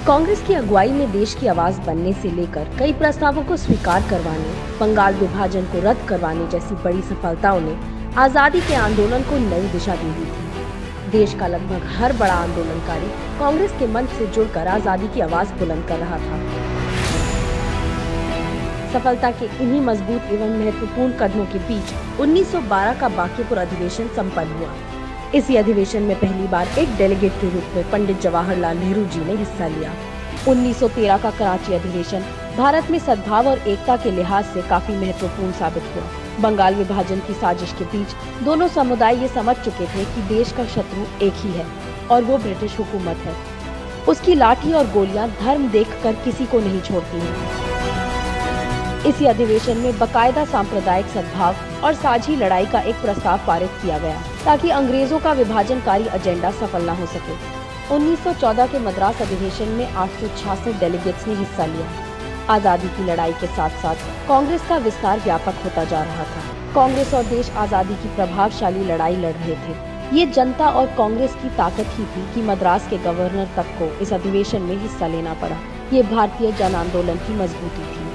कांग्रेस की अगुवाई में देश की आवाज बनने से लेकर कई प्रस्तावों को स्वीकार करवाने, बंगाल विभाजन को रद्द करवाने जैसी बड़ी सफलताओं ने आजादी के आंदोलन को नई दिशा दी हुई थी। देश का लगभग हर बड़ा आंदोलनकारी कांग्रेस के मंच से जुड़कर आजादी की आवाज बुलंद कर रहा था। सफलता के इन्हीं मजबूत एवं महत्वपूर्ण कदमों के बीच 1912 का बांकीपुर अधिवेशन संपन्न हुआ। इसी अधिवेशन में पहली बार एक डेलीगेट के रूप में पंडित जवाहरलाल नेहरू जी ने हिस्सा लिया। 1913 का कराची अधिवेशन भारत में सद्भाव और एकता के लिहाज से काफी महत्वपूर्ण साबित हुआ। बंगाल विभाजन की साजिश के बीच दोनों समुदाय ये समझ चुके थे कि देश का शत्रु एक ही है और वो ब्रिटिश हुकूमत है। उसकी लाठी और गोलियां धर्म देखकर किसी को नहीं छोड़ती हैं। इसी अधिवेशन में बकायदा सांप्रदायिक सद्भाव और साझी लड़ाई का एक प्रस्ताव पारित किया गया ताकि अंग्रेजों का विभाजनकारी एजेंडा सफल न हो सके। 1914 के मद्रास अधिवेशन में 866 डेलीगेट्स ने हिस्सा लिया। आजादी की लड़ाई के साथ साथ कांग्रेस का विस्तार व्यापक होता जा रहा था। कांग्रेस और देश आजादी की प्रभावशाली लड़ाई लड़ रहे थे। ये जनता और कांग्रेस की ताकत ही थी कि मद्रास के गवर्नर तक को इस अधिवेशन में हिस्सा लेना पड़ा। ये भारतीय जन आंदोलन की मजबूती थी।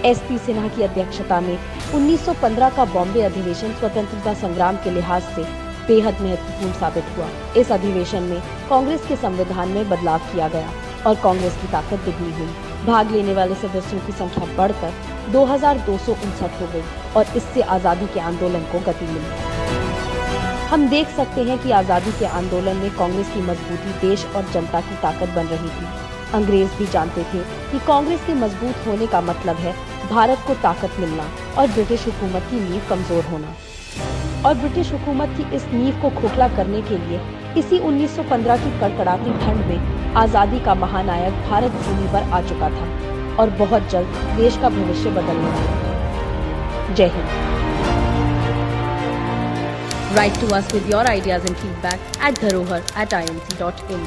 एसपी सिन्हा की अध्यक्षता में 1915 का बॉम्बे अधिवेशन स्वतंत्रता संग्राम के लिहाज से बेहद महत्वपूर्ण साबित हुआ। इस अधिवेशन में कांग्रेस के संविधान में बदलाव किया गया और कांग्रेस की ताकत दुगनी हुई। भाग लेने वाले सदस्यों की संख्या बढ़कर 2259 हो गई और इससे आजादी के आंदोलन को गति मिली। हम देख सकते हैं कि आजादी के आंदोलन में कांग्रेस की मजबूती देश और जनता की ताकत बन रही थी। अंग्रेज भी जानते थे कि कांग्रेस के मजबूत होने का मतलब है भारत को ताकत मिलना और ब्रिटिश हुकूमत की नींव कमजोर होना। और ब्रिटिश हुकूमत की इस नींव को खोखला करने के लिए इसी 1915 की कड़कड़ाती ठंड में आजादी का महानायक भारत भूमि पर आ चुका था और बहुत जल्द देश का भविष्य बदलने वाला। जय Hind. Write to us with your ideas and feedback at dharohar@imc.in.